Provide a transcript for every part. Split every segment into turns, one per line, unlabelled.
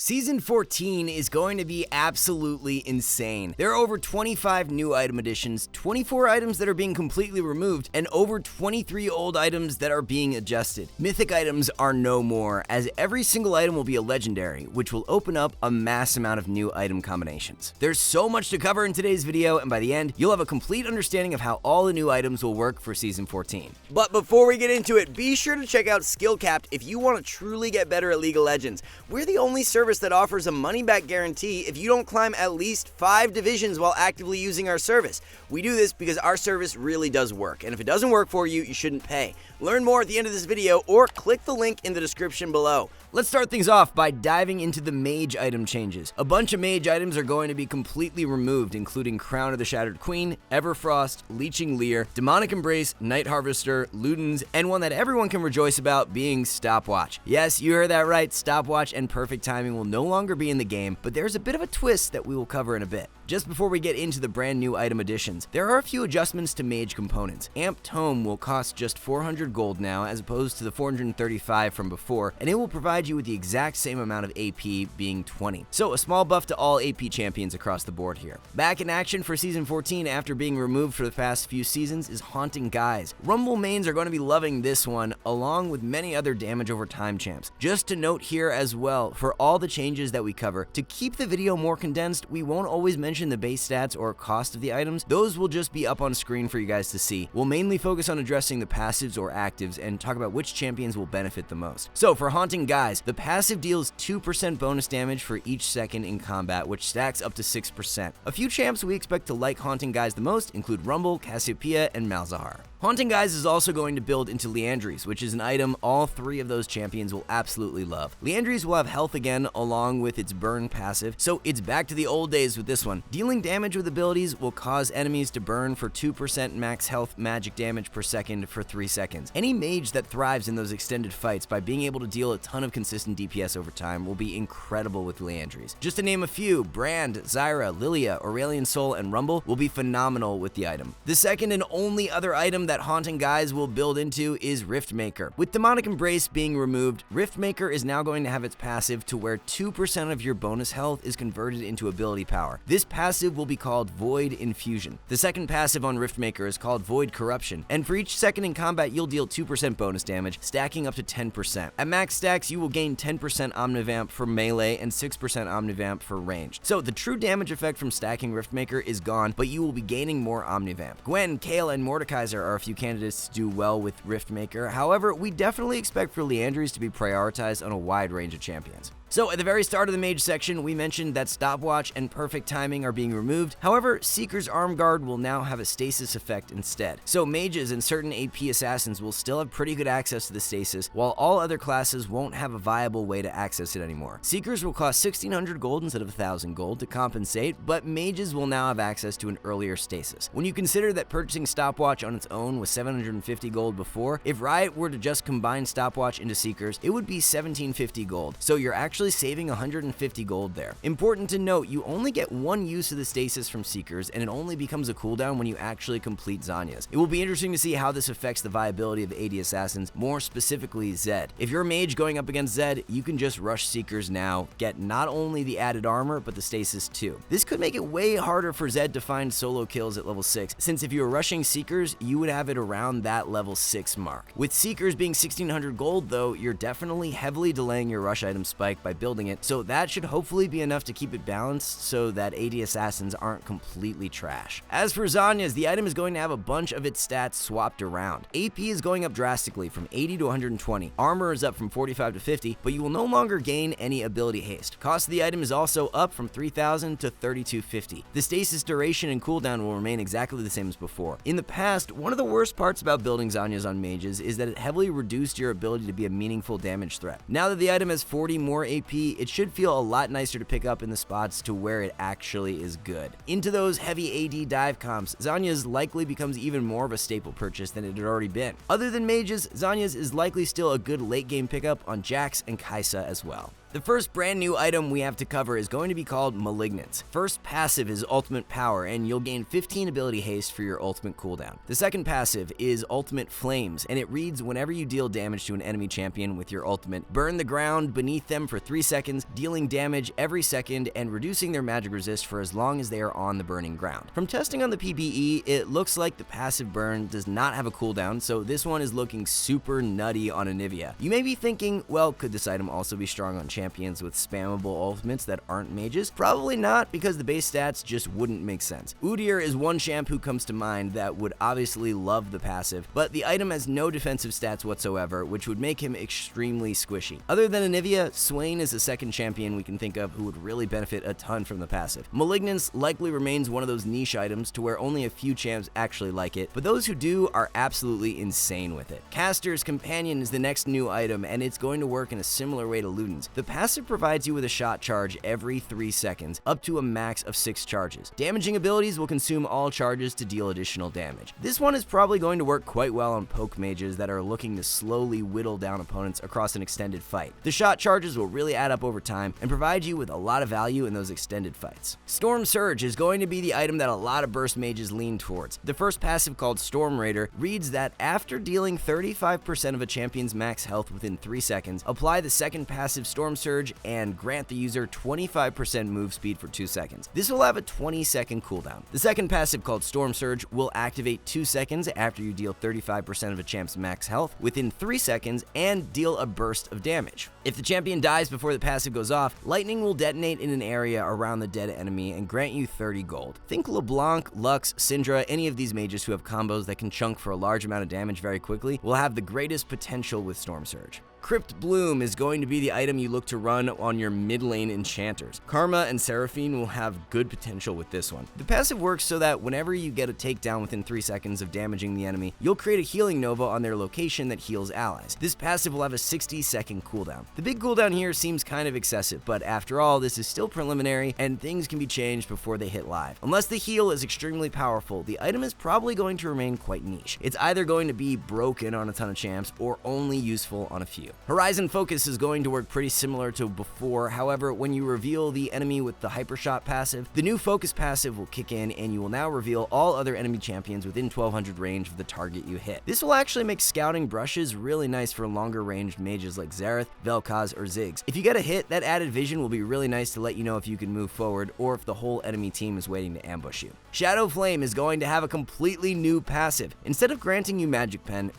Season 14 is going to be absolutely insane. There are over 25 new item additions, 24 items that are being completely removed, and over 23 old items that are being adjusted. Mythic items are no more, as every single item will be a legendary, which will open up a mass amount of new item combinations. There's so much to cover in today's video, and by the end, you'll have a complete understanding of how all the new items will work for Season 14. But before we get into it, be sure to check out Skill Capped if you want to truly get better at League of Legends. We're the only service that offers a money-back guarantee if you don't climb at least 5 divisions while actively using our service. We do this because our service really does work, and if it doesn't work for you, you shouldn't pay. Learn more at the end of this video or click the link in the description below. Let's start things off by diving into the Mage item changes. A bunch of Mage items are going to be completely removed, including Crown of the Shattered Queen, Everfrost, Leeching Leer, Demonic Embrace, Night Harvester, Ludens, and one that everyone can rejoice about being Stopwatch. Yes, you heard that right, Stopwatch and Perfect Timing will no longer be in the game, but there's a bit of a twist that we will cover in a bit. Just before we get into the brand new item additions, there are a few adjustments to Mage components. Amp Tome will cost just 400 gold now, as opposed to the 435 from before, and it will provide you with the exact same amount of AP, being 20. So a small buff to all AP champions across the board here. Back in action for Season 14 after being removed for the past few seasons is Haunting Guise. Rumble mains are going to be loving this one, along with many other damage over time champs. Just to note here as well, for all the changes that we cover, to keep the video more condensed, we won't always mention the base stats or cost of the items. Those will just be up on screen for you guys to see. We'll mainly focus on addressing the passives or actives and talk about which champions will benefit the most. So for Haunting Guise, the passive deals 2% bonus damage for each second in combat, which stacks up to 6%. A few champs we expect to like Haunting Guise the most include Rumble, Cassiopeia, and Malzahar. Haunting Guise is also going to build into Liandry's, which is an item all 3 of those champions will absolutely love. Liandry's will have health again along with its burn passive, so it's back to the old days with this one. Dealing damage with abilities will cause enemies to burn for 2% max health magic damage per second for 3 seconds. Any mage that thrives in those extended fights by being able to deal a ton of consistent DPS over time will be incredible with Liandry's. Just to name a few, Brand, Zyra, Lilia, Aurelion Sol, and Rumble will be phenomenal with the item. The second and only other item that Haunting Guise will build into is Riftmaker. With Demonic Embrace being removed, Riftmaker is now going to have its passive to where 2% of your bonus health is converted into ability power. This passive will be called Void Infusion. The second passive on Riftmaker is called Void Corruption, and for each second in combat you'll deal 2% bonus damage, stacking up to 10%. At max stacks you will gain 10% Omnivamp for melee and 6% Omnivamp for ranged. So the true damage effect from stacking Riftmaker is gone, but you will be gaining more Omnivamp. Gwen, Kayle, and Mordekaiser are a few candidates to do well with Riftmaker. However, we definitely expect for Liandry's to be prioritized on a wide range of champions. So at the very start of the Mage section, we mentioned that Stopwatch and Perfect Timing are being removed. However, Seeker's Arm Guard will now have a stasis effect instead. So mages and certain AP assassins will still have pretty good access to the stasis, while all other classes won't have a viable way to access it anymore. Seekers will cost 1,600 gold instead of 1,000 gold to compensate, but mages will now have access to an earlier stasis. When you consider that purchasing Stopwatch on its own was 750 gold before, if Riot were to just combine Stopwatch into Seekers, it would be 1,750 gold. So you're actually saving 150 gold there. Important to note, you only get one use of the stasis from Seekers, and it only becomes a cooldown when you actually complete Zanya's. It will be interesting to see how this affects the viability of AD assassins, more specifically Zed. If you're a mage going up against Zed, you can just rush Seekers now, get not only the added armor, but the stasis too. This could make it way harder for Zed to find solo kills at level 6, since if you were rushing Seekers, you would have it around that level 6 mark. With Seekers being 1,600 gold though, you're definitely heavily delaying your rush item spike by building it, so that should hopefully be enough to keep it balanced so that AD assassins aren't completely trash. As for Zanya's, the item is going to have a bunch of its stats swapped around. AP is going up drastically from 80 to 120, armor is up from 45 to 50, but you will no longer gain any ability haste. Cost of the item is also up from 3,000 to 3,250. The stasis duration and cooldown will remain exactly the same as before. In the past, one of the worst parts about building Zanya's on mages is that it heavily reduced your ability to be a meaningful damage threat. Now that the item has 40 more AP, it should feel a lot nicer to pick up in the spots to where it actually is good. Into those heavy AD dive comps, Zanya's likely becomes even more of a staple purchase than it had already been. Other than mages, Zanya's is likely still a good late game pickup on Jax and Kai'Sa as well. The first brand new item we have to cover is going to be called Malignance. First passive is Ultimate Power, and you'll gain 15 ability haste for your ultimate cooldown. The second passive is Ultimate Flames, and it reads whenever you deal damage to an enemy champion with your ultimate, burn the ground beneath them for 3 seconds, dealing damage every second and reducing their magic resist for as long as they are on the burning ground. From testing on the PvE, it looks like the passive burn does not have a cooldown, so this one is looking super nutty on Anivia. You may be thinking, well, could this item also be strong on champions with spammable ultimates that aren't mages? Probably not, because the base stats just wouldn't make sense. Udyr is one champ who comes to mind that would obviously love the passive, but the item has no defensive stats whatsoever, which would make him extremely squishy. Other than Anivia, Swain is the second champion we can think of who would really benefit a ton from the passive. Malignance likely remains one of those niche items to where only a few champs actually like it, but those who do are absolutely insane with it. Caster's Companion is the next new item, and it's going to work in a similar way to Luden's. The passive provides you with a shot charge every 3 seconds, up to a max of 6 charges. Damaging abilities will consume all charges to deal additional damage. This one is probably going to work quite well on poke mages that are looking to slowly whittle down opponents across an extended fight. The shot charges will really add up over time and provide you with a lot of value in those extended fights. Storm Surge is going to be the item that a lot of burst mages lean towards. The first passive, called Storm Raider, reads that after dealing 35% of a champion's max health within 3 seconds, apply the second passive Storm Surge and grant the user 25% move speed for 2 seconds. This will have a 20-second cooldown. The second passive, called Storm Surge, will activate 2 seconds after you deal 35% of a champ's max health within 3 seconds and deal a burst of damage. If the champion dies before the passive goes off, lightning will detonate in an area around the dead enemy and grant you 30 gold. Think LeBlanc, Lux, Syndra, any of these mages who have combos that can chunk for a large amount of damage very quickly will have the greatest potential with Storm Surge. Crypt Bloom is going to be the item you look to run on your mid lane enchanters. Karma and Seraphine will have good potential with this one. The passive works so that whenever you get a takedown within 3 seconds of damaging the enemy, you'll create a healing nova on their location that heals allies. This passive will have a 60-second cooldown. The big cooldown here seems kind of excessive, but after all, this is still preliminary and things can be changed before they hit live. Unless the heal is extremely powerful, the item is probably going to remain quite niche. It's either going to be broken on a ton of champs or only useful on a few. Horizon Focus is going to work pretty similar to before. However, when you reveal the enemy with the Hypershot passive, the new Focus passive will kick in and you will now reveal all other enemy champions within 1200 range of the target you hit. This will actually make scouting brushes really nice for longer ranged mages like Xerath, Vel'Koz, or Ziggs. If you get a hit, that added vision will be really nice to let you know if you can move forward or if the whole enemy team is waiting to ambush you. Shadow Flame is going to have a completely new passive. Instead of granting you Magic Pen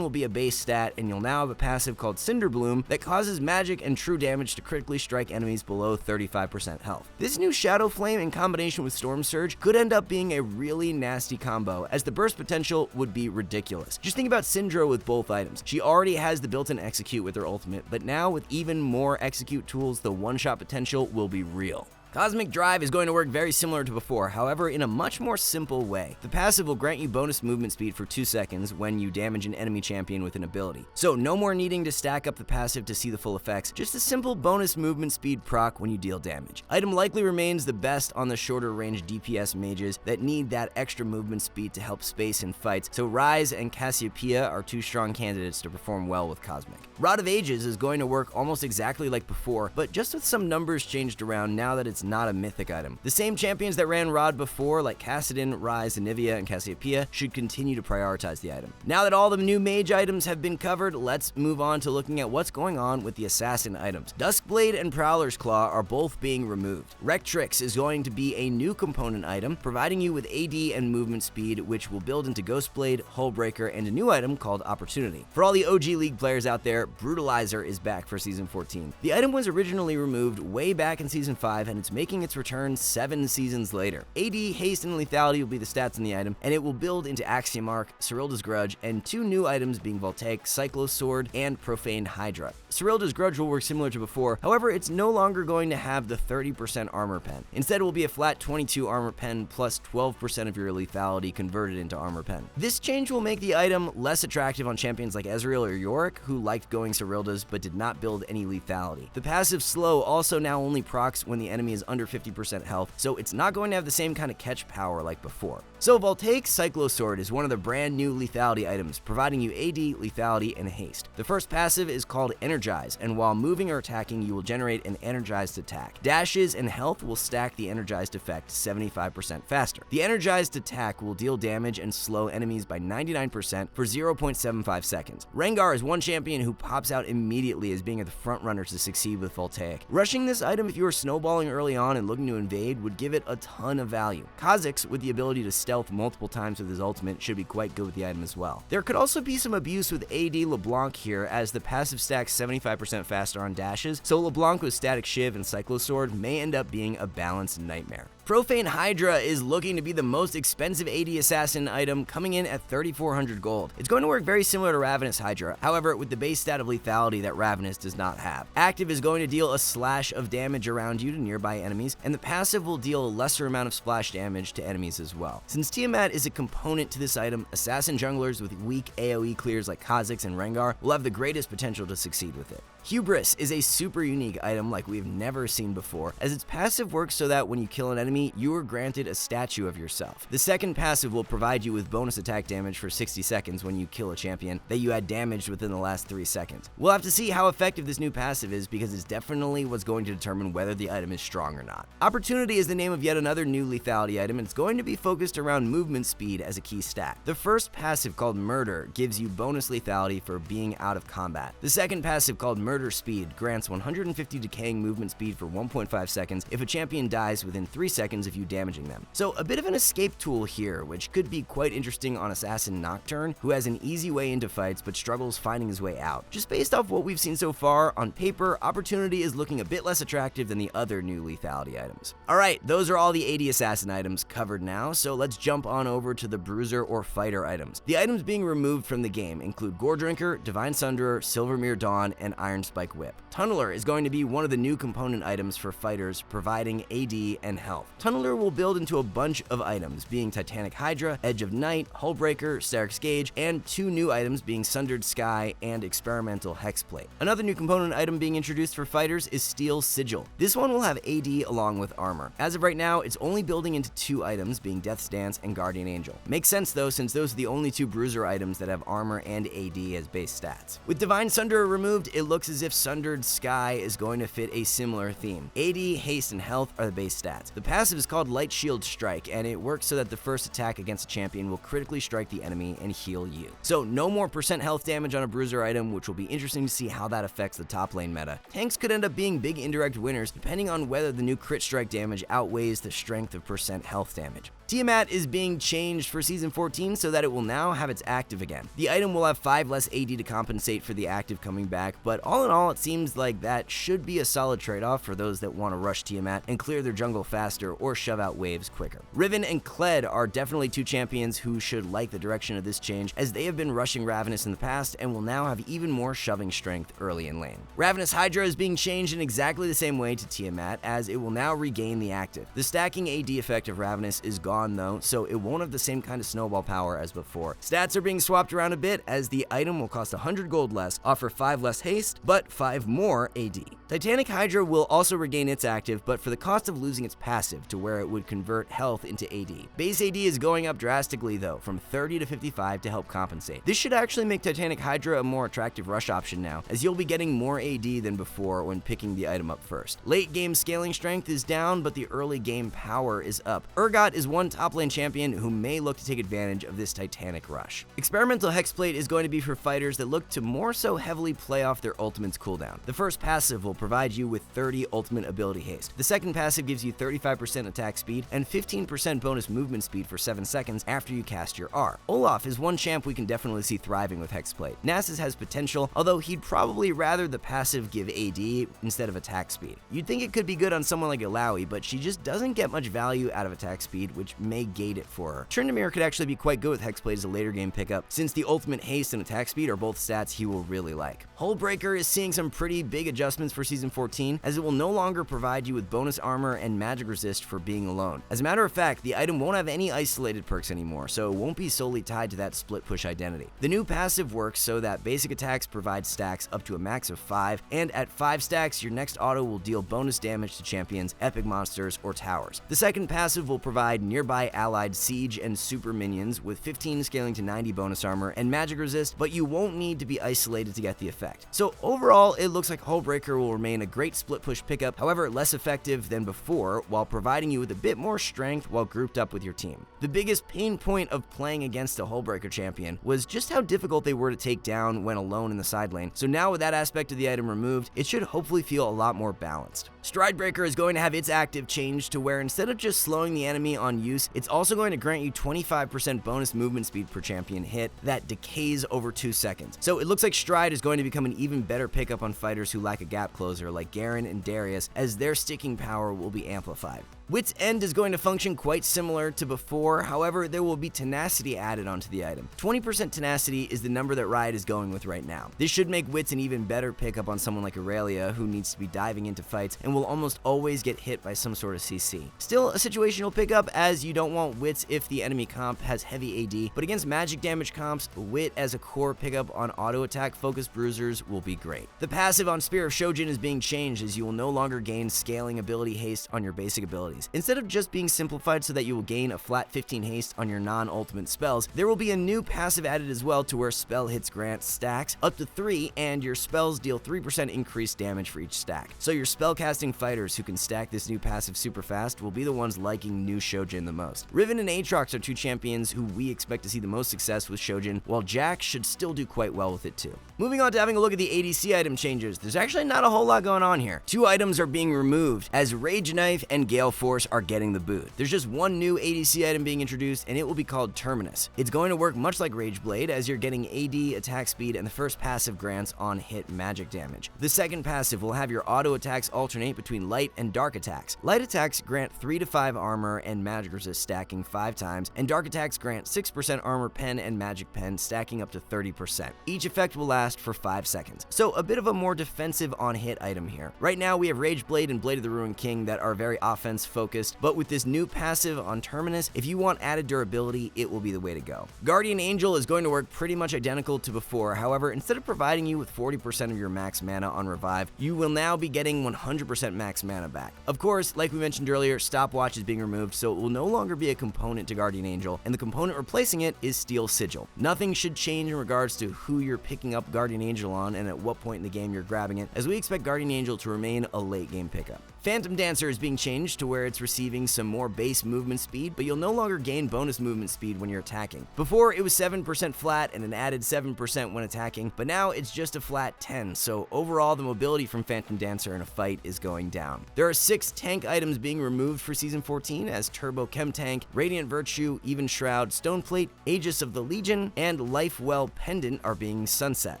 will be a base stat, and you'll now have a passive called Cinder Bloom that causes magic and true damage to critically strike enemies below 35% health. This new Shadow Flame in combination with Storm Surge could end up being a really nasty combo, as the burst potential would be ridiculous. Just think about Syndra with both items. She already has the built-in execute with her ultimate, but now with even more execute tools, the one-shot potential will be real. Cosmic Drive is going to work very similar to before, however in a much more simple way. The passive will grant you bonus movement speed for 2 seconds when you damage an enemy champion with an ability. So no more needing to stack up the passive to see the full effects, just a simple bonus movement speed proc when you deal damage. Item likely remains the best on the shorter range DPS mages that need that extra movement speed to help space in fights, so Ryze and Cassiopeia are 2 strong candidates to perform well with Cosmic. Rod of Ages is going to work almost exactly like before, but just with some numbers changed around now that it's not a mythic item. The same champions that ran Rod before, like Kassadin, Ryze, Anivia, and Cassiopeia, should continue to prioritize the item. Now that all the new mage items have been covered, let's move on to looking at what's going on with the assassin items. Duskblade and Prowler's Claw are both being removed. Rectrix is going to be a new component item, providing you with AD and movement speed, which will build into Ghostblade, Hullbreaker, and a new item called Opportunity. For all the OG League players out there, Brutalizer is back for Season 14. The item was originally removed way back in Season 5, and it's making its return 7 seasons later. AD, Haste, and Lethality will be the stats in the item, and it will build into Axiom Arc, Cyrilda's Grudge, and 2 new items being Voltaic Cyclo Sword and Profane Hydra. Cyrilda's Grudge will work similar to before, however it's no longer going to have the 30% armor pen. Instead it will be a flat 22 armor pen plus 12% of your lethality converted into armor pen. This change will make the item less attractive on champions like Ezreal or Yorick, who liked going Cyrilda's but did not build any lethality. The passive Slow also now only procs when the enemy is is under 50% health, so it's not going to have the same kind of catch power like before. So Voltaic's Cyclosword is one of the brand new lethality items, providing you AD, lethality, and haste. The first passive is called Energize, and while moving or attacking, you will generate an energized attack. Dashes and health will stack the energized effect 75% faster. The energized attack will deal damage and slow enemies by 99% for 0.75 seconds. Rengar is one champion who pops out immediately as being the front runner to succeed with Voltaic. Rushing this item if you are snowballing early on and looking to invade would give it a ton of value. Kha'Zix, with the ability to stealth multiple times with his ultimate, should be quite good with the item as well. There could also be some abuse with AD LeBlanc here, as the passive stacks 75% faster on dashes, so LeBlanc with Static Shiv and Cyclosword may end up being a balanced nightmare. Profane Hydra is looking to be the most expensive AD assassin item, coming in at 3,400 gold. It's going to work very similar to Ravenous Hydra, however with the base stat of lethality that Ravenous does not have. Active is going to deal a slash of damage around you to nearby enemies, and the passive will deal a lesser amount of splash damage to enemies as well. Since Tiamat is a component to this item, assassin junglers with weak AoE clears like Kha'Zix and Rengar will have the greatest potential to succeed with it. Hubris is a super unique item like we've never seen before, as its passive works so that when you kill an enemy, you are granted a statue of yourself. The second passive will provide you with bonus attack damage for 60 seconds when you kill a champion that you had damaged within the last 3 seconds. We'll have to see how effective this new passive is, because it's definitely what's going to determine whether the item is strong or not. Opportunity is the name of yet another new lethality item, and it's going to be focused around movement speed as a key stat. The first passive, called Murder, gives you bonus lethality for being out of combat. The second passive, called Murder Speed, grants 150 decaying movement speed for 1.5 seconds if a champion dies within 3 seconds of you damaging them. So a bit of an escape tool here, which could be quite interesting on Assassin Nocturne, who has an easy way into fights but struggles finding his way out. Just based off what we've seen so far, on paper, Opportunity is looking a bit less attractive than the other new lethality items. Alright, those are all the AD Assassin items covered now, so let's jump on over to the Bruiser or Fighter items. The items being removed from the game include Gore Drinker, Divine Sunderer, Silvermere Dawn, and Iron Spike Whip. Tunneler is going to be one of the new component items for fighters, providing AD and health. Tunneler will build into a bunch of items, being Titanic Hydra, Edge of Night, Hullbreaker, Starrick's Gauge, and 2 new items being Sundered Sky and Experimental Hexplate. Another new component item being introduced for fighters is Steel Sigil. This one will have AD along with armor. As of right now, it's only building into 2 items, being Death's Dance and Guardian Angel. Makes sense though, since those are the only 2 Bruiser items that have armor and AD as base stats. With Divine Sunderer removed, it looks as if Sundered Sky is going to fit a similar theme. AD, haste, and health are the base stats. The passive is called Light Shield Strike, and it works so that the first attack against a champion will critically strike the enemy and heal you. So no more % health damage on a Bruiser item, which will be interesting to see how that affects the top lane meta. Tanks could end up being big indirect winners, depending on whether the new crit strike damage outweighs the strength of % health damage. Tiamat is being changed for Season 14 so that it will now have its active again. The item will have 5 less AD to compensate for the active coming back, but all in all, it seems like that should be a solid trade-off for those that want to rush Tiamat and clear their jungle faster or shove out waves quicker. Riven and Kled are definitely 2 champions who should like the direction of this change, as they have been rushing Ravenous in the past and will now have even more shoving strength early in lane. Ravenous Hydra is being changed in exactly the same way to Tiamat, as it will now regain the active. The stacking AD effect of Ravenous is gone though, so it won't have the same kind of snowball power as before. Stats are being swapped around a bit, as the item will cost 100 gold less, offer 5 less haste, but 5 more AD. Titanic Hydra will also regain its active, but for the cost of losing its passive to where it would convert health into AD. Base AD is going up drastically though, from 30 to 55 to help compensate. This should actually make Titanic Hydra a more attractive rush option now, as you'll be getting more AD than before when picking the item up first. Late game scaling strength is down, but the early game power is up. Urgot is one top lane champion who may look to take advantage of this Titanic rush. Experimental Hexplate is going to be for fighters that look to more so heavily play off their ultimate's cooldown. The first passive will provide you with 30 ultimate ability haste. The second passive gives you 35% attack speed and 15% bonus movement speed for 7 seconds after you cast your R. Olaf is one champ we can definitely see thriving with Hexplate. Nasus has potential, although he'd probably rather the passive give AD instead of attack speed. You'd think it could be good on someone like Illaoi, but she just doesn't get much value out of attack speed, which may gate it for her. Tryndamere could actually be quite good with Hexplate as a later game pickup, since the ultimate haste and attack speed are both stats he will really like. Hullbreaker is seeing some pretty big adjustments for Season 14, as it will no longer provide you with bonus armor and magic resist for being alone. As a matter of fact, the item won't have any isolated perks anymore, so it won't be solely tied to that split push identity. The new passive works so that basic attacks provide stacks up to a max of 5, and at 5 stacks, your next auto will deal bonus damage to champions, epic monsters, or towers. The second passive will provide nearby allied siege and super minions with 15 scaling to 90 bonus armor and magic resist, but you won't need to be isolated to get the effect. So overall, it looks like Hullbreaker will remain a great split push pickup, however less effective than before, while providing you with a bit more strength while grouped up with your team. The biggest pain point of playing against a Hullbreaker champion was just how difficult they were to take down when alone in the side lane, so now with that aspect of the item removed, it should hopefully feel a lot more balanced. Stridebreaker is going to have its active change to where instead of just slowing the enemy on use, it's also going to grant you 25% bonus movement speed per champion hit that decays over 2 seconds. So it looks like Stride is going to become an even better pickup on fighters who lack a gap closer like Garen and Darius, as their sticking power will be amplified. Wit's End is going to function quite similar to before, however, there will be tenacity added onto the item. 20% tenacity is the number that Riot is going with right now. This should make Wits an even better pickup on someone like Aurelia, who needs to be diving into fights and will almost always get hit by some sort of CC. Still a situational pickup, as you don't want Wits if the enemy comp has heavy AD, but against magic damage comps, Wit as a core pickup on auto attack focused bruisers will be great. The passive on Spear of Shojin is being changed, as you will no longer gain scaling ability haste on your basic abilities. Instead of just being simplified so that you will gain a flat 15 haste on your non-ultimate spells, there will be a new passive added as well, to where spell hits grant stacks up to 3, and your spells deal 3% increased damage for each stack. So your spellcasting fighters who can stack this new passive super fast will be the ones liking new Shojin the most. Riven and Aatrox are two champions who we expect to see the most success with Shojin, while Jack should still do quite well with it too. Moving on to having a look at the ADC item changes, there's actually not a whole lot going on here. 2 items are being removed, as Rage Knife and Gale Force are getting the boot. There's just one new ADC item being introduced, and it will be called Terminus. It's going to work much like Rage Blade, as you're getting AD attack speed, and the first passive grants on hit magic damage. The second passive will have your auto attacks alternate between light and dark attacks. Light attacks grant 3 to 5 armor and magic resist stacking 5 times, and dark attacks grant 6% armor pen and magic pen stacking up to 30%. Each effect will last for 5 seconds. So a bit of a more defensive on hit item here. Right now we have Rage Blade and Blade of the Ruined King that are very offense focused, but with this new passive on Terminus, if you want added durability, it will be the way to go. Guardian Angel is going to work pretty much identical to before, however, instead of providing you with 40% of your max mana on revive, you will now be getting 100% max mana back. Of course, like we mentioned earlier, Stopwatch is being removed, so it will no longer be a component to Guardian Angel, and the component replacing it is Steel Sigil. Nothing should change in regards to who you're picking up Guardian Angel on and at what point in the game you're grabbing it, as we expect Guardian Angel to remain a late game pickup. Phantom Dancer is being changed to where it's receiving some more base movement speed, but you'll no longer gain bonus movement speed when you're attacking. Before, it was 7% flat and an added 7% when attacking, but now it's just a flat 10, so overall the mobility from Phantom Dancer in a fight is going down. There are 6 tank items being removed for Season 14, as Turbo Chem Tank, Radiant Virtue, Even Shroud, Stoneplate, Aegis of the Legion, and Life Well Pendant are being sunset.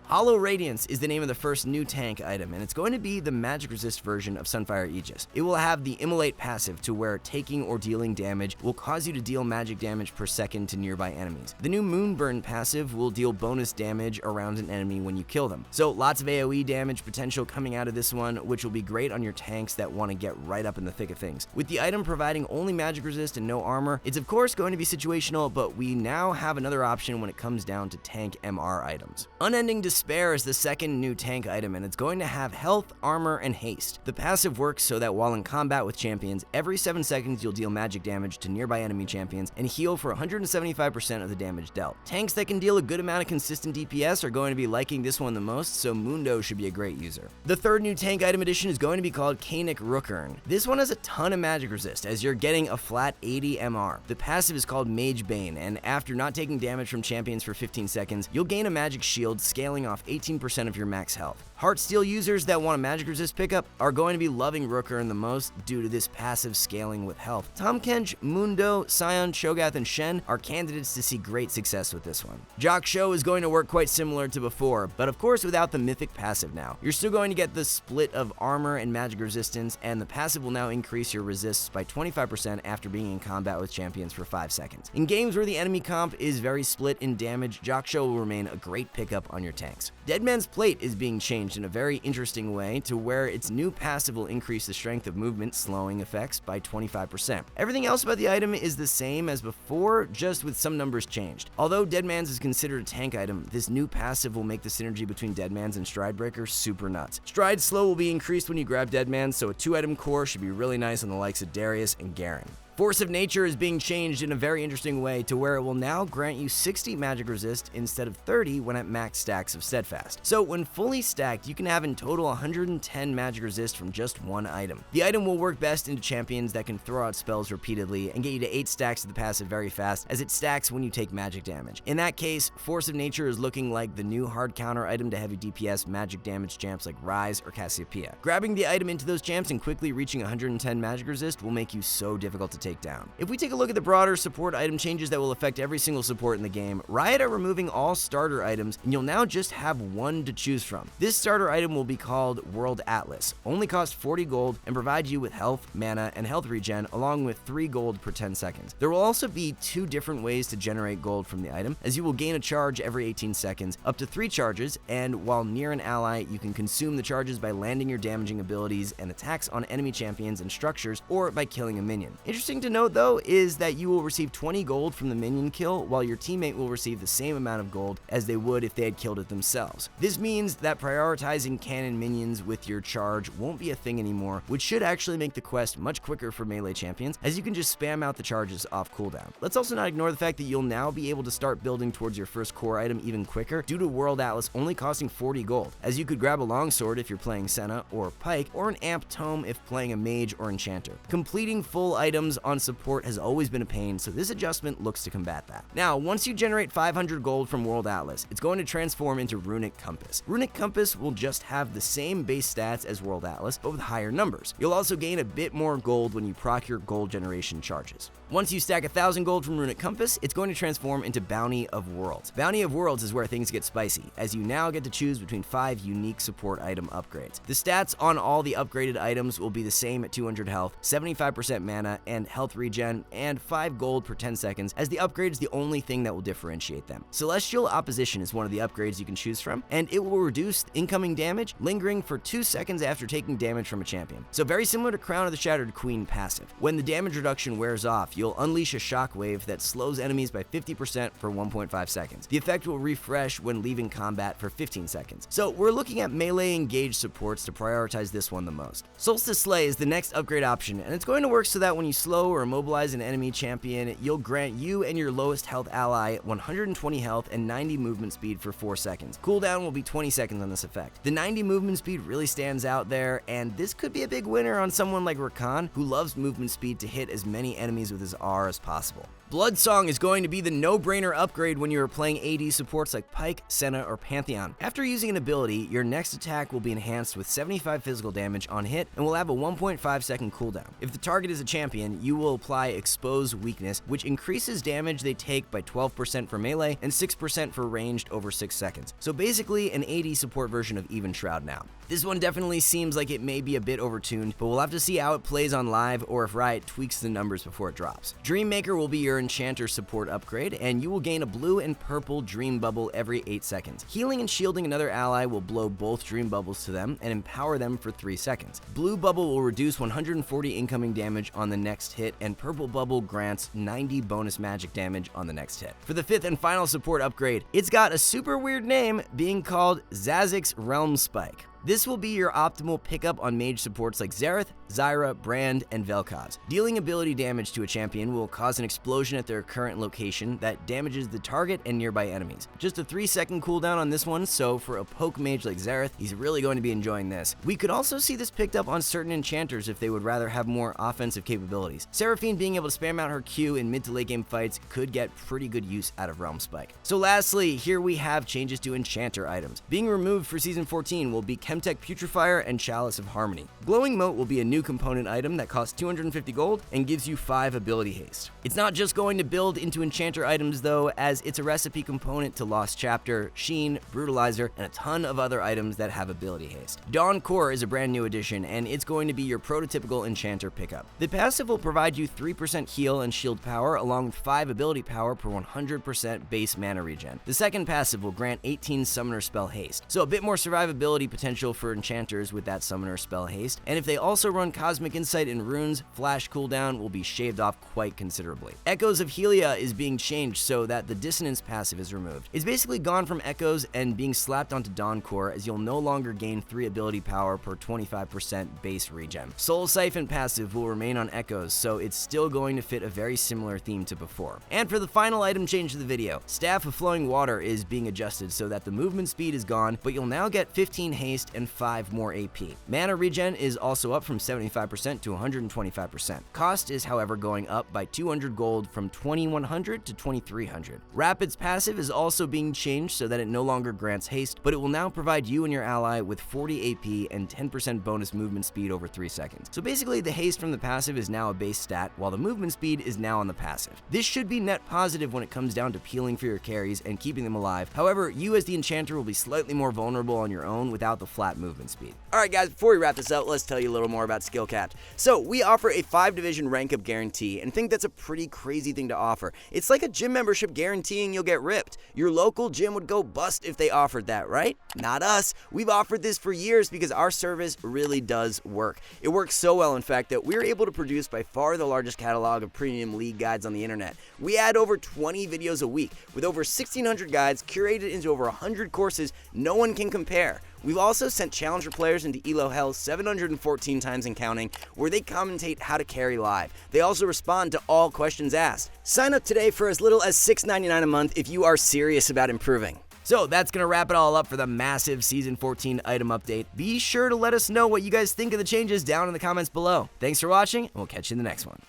Hollow Radiance is the name of the first new tank item, and it's going to be the magic resist version of Sunfire Aegis. It will have the Immolate passive, to where taking or dealing damage will cause you to deal magic damage per second to nearby enemies. The new Moonburn passive will deal bonus damage around an enemy when you kill them. So lots of AoE damage potential coming out of this one, which will be great on your tanks that want to get right up in the thick of things. With the item providing only magic resist and no armor, it's of course going to be situational, but we now have another option when it comes down to tank MR items. Unending Despair is the second new tank item, and it's going to have health, armor, and haste. The passive works so that while in combat with champions, every 7 seconds you'll deal magic damage to nearby enemy champions and heal for 175% of the damage dealt. Tanks that can deal a good amount of consistent DPS are going to be liking this one the most, so Mundo should be a great user. The third new tank item addition is going to be called Kanik Rookern. This one has a ton of magic resist, as you're getting a flat 80 MR. The passive is called Mage Bane, and after not taking damage from champions for 15 seconds, you'll gain a magic shield scaling off 18% of your max health. Heartsteel users that want a magic resist pickup are going to be loving Rookern Rook earn the most due to this passive scaling with health. Tahm Kench, Mundo, Sion, Cho'Gath, and Shen are candidates to see great success with this one. Jock Show is going to work quite similar to before, but of course without the mythic passive now. You're still going to get the split of armor and magic resistance, and the passive will now increase your resists by 25% after being in combat with champions for 5 seconds. In games where the enemy comp is very split in damage, Jock Show will remain a great pickup on your tanks. Deadman's Plate is being changed in a very interesting way to where its new passive will increase the strength of movement slowing effects by 25%. Everything else about the item is the same as before, just with some numbers changed. Although Deadman's is considered a tank item, this new passive will make the synergy between Deadman's and Stridebreaker super nuts. Stride slow will be increased when you grab Deadman's, so a 2-item core should be really nice on the likes of Darius and Garen. Force of Nature is being changed in a very interesting way to where it will now grant you 60 magic resist instead of 30 when at max stacks of Steadfast. So when fully stacked, you can have in total 110 magic resist from just one item. The item will work best into champions that can throw out spells repeatedly and get you to 8 stacks of the passive very fast, as it stacks when you take magic damage. In that case, Force of Nature is looking like the new hard counter item to heavy DPS magic damage champs like Ryze or Cassiopeia. Grabbing the item into those champs and quickly reaching 110 magic resist will make you so difficult to take down. If we take a look at the broader support item changes that will affect every single support in the game, Riot are removing all starter items, and you'll now just have one to choose from. This starter item will be called World Atlas, only cost 40 gold, and provide you with health, mana, and health regen, along with 3 gold per 10 seconds. There will also be 2 different ways to generate gold from the item, as you will gain a charge every 18 seconds, up to 3 charges, and while near an ally, you can consume the charges by landing your damaging abilities and attacks on enemy champions and structures, or by killing a minion. Interesting to note though is that you will receive 20 gold from the minion kill, while your teammate will receive the same amount of gold as they would if they had killed it themselves. This means that prioritizing cannon minions with your charge won't be a thing anymore, which should actually make the quest much quicker for melee champions, as you can just spam out the charges off cooldown. Let's also not ignore the fact that you'll now be able to start building towards your first core item even quicker due to World Atlas only costing 40 gold, as you could grab a longsword if you're playing Senna or Pike, or an amp tome if playing a Mage or Enchanter. Completing full items on support has always been a pain, so this adjustment looks to combat that. Now, once you generate 500 gold from World Atlas, it's going to transform into Runic Compass. Runic Compass will just have the same base stats as World Atlas, but with higher numbers. You'll also gain a bit more gold when you proc your gold generation charges. Once you stack 1,000 gold from Runic Compass, it's going to transform into Bounty of Worlds. Bounty of Worlds is where things get spicy, as you now get to choose between 5 unique support item upgrades. The stats on all the upgraded items will be the same at 200 health, 75% mana, and health regen, and 5 gold per 10 seconds, as the upgrade is the only thing that will differentiate them. Celestial Opposition is one of the upgrades you can choose from, and it will reduce incoming damage, lingering for 2 seconds after taking damage from a champion. So very similar to Crown of the Shattered Queen passive. When the damage reduction wears off, you'll unleash a shockwave that slows enemies by 50% for 1.5 seconds. The effect will refresh when leaving combat for 15 seconds. So we're looking at melee engaged supports to prioritize this one the most. Solstice Slay is the next upgrade option, and it's going to work so that when you slow or immobilize an enemy champion, you'll grant you and your lowest health ally 120 health and 90 movement speed for 4 seconds. Cooldown will be 20 seconds on this effect. The 90 movement speed really stands out there, and this could be a big winner on someone like Rakan, who loves movement speed to hit as many enemies with his R as possible. Bloodsong is going to be the no-brainer upgrade when you are playing AD supports like Pike, Senna, or Pantheon. After using an ability, your next attack will be enhanced with 75 physical damage on hit and will have a 1.5 second cooldown. If the target is a champion, you will apply Expose Weakness, which increases damage they take by 12% for melee and 6% for ranged over 6 seconds. So basically an AD support version of Even Shroud now. This one definitely seems like it may be a bit overtuned, but we'll have to see how it plays on live or if Riot tweaks the numbers before it drops. Dreammaker will be your Enchanter support upgrade, and you will gain a blue and purple Dream Bubble every 8 seconds. Healing and shielding another ally will blow both Dream Bubbles to them and empower them for 3 seconds. Blue Bubble will reduce 140 incoming damage on the next hit, and Purple Bubble grants 90 bonus magic damage on the next hit. For the 5th and final support upgrade, it's got a super weird name, being called Zazik's Realm Spike. This will be your optimal pickup on mage supports like Xerath, Zyra, Brand, and Vel'Koz. Dealing ability damage to a champion will cause an explosion at their current location that damages the target and nearby enemies. Just a 3-second cooldown on this one, so for a poke mage like Xerath, he's really going to be enjoying this. We could also see this picked up on certain enchanters if they would rather have more offensive capabilities. Seraphine being able to spam out her Q in mid to late game fights could get pretty good use out of Realm Spike. So lastly, here we have changes to enchanter items. Being removed for Season 14 will be Chemtech Putrefier and Chalice of Harmony. Glowing Mote will be a new component item that costs 250 gold and gives you 5 ability haste. It's not just going to build into Enchanter items though, as it's a recipe component to Lost Chapter, Sheen, Brutalizer, and a ton of other items that have ability haste. Dawn Core is a brand new addition, and it's going to be your prototypical Enchanter pickup. The passive will provide you 3% heal and shield power along with 5 ability power per 100% base mana regen. The second passive will grant 18 summoner spell haste, so a bit more survivability potential for enchanters with that summoner spell haste, and if they also run Cosmic Insight and runes, flash cooldown will be shaved off quite considerably. Echoes of Helia is being changed so that the Dissonance passive is removed. It's basically gone from Echoes and being slapped onto Dawn Core, as you'll no longer gain 3 ability power per 25% base regen. Soul Siphon passive will remain on Echoes, so it's still going to fit a very similar theme to before. And for the final item change of the video, Staff of Flowing Water is being adjusted so that the movement speed is gone, but you'll now get 15 haste and 5 more AP. Mana regen is also up from 75% to 125%. Cost is however going up by 200 gold from 2100 to 2300. Rapid's passive is also being changed so that it no longer grants haste, but it will now provide you and your ally with 40 AP and 10% bonus movement speed over 3 seconds. So basically the haste from the passive is now a base stat, while the movement speed is now on the passive. This should be net positive when it comes down to peeling for your carries and keeping them alive. However, you as the Enchanter will be slightly more vulnerable on your own without the flat movement speed. Alright guys, before we wrap this up, let's tell you a little more about Skill Capped. So we offer a 5 division rank up guarantee, and think that's a pretty crazy thing to offer. It's like a gym membership guaranteeing you'll get ripped. Your local gym would go bust if they offered that, right? Not us. We've offered this for years because our service really does work. It works so well, in fact, that we're able to produce by far the largest catalog of premium league guides on the internet. We add over 20 videos a week with over 1,600 guides curated into over 100 courses no one can compare. We've also sent Challenger players into ELO Hell 714 times and counting, where they commentate how to carry live. They also respond to all questions asked. Sign up today for as little as $6.99 a month if you are serious about improving. So that's going to wrap it all up for the massive Season 14 item update. Be sure to let us know what you guys think of the changes down in the comments below. Thanks for watching, and we'll catch you in the next one.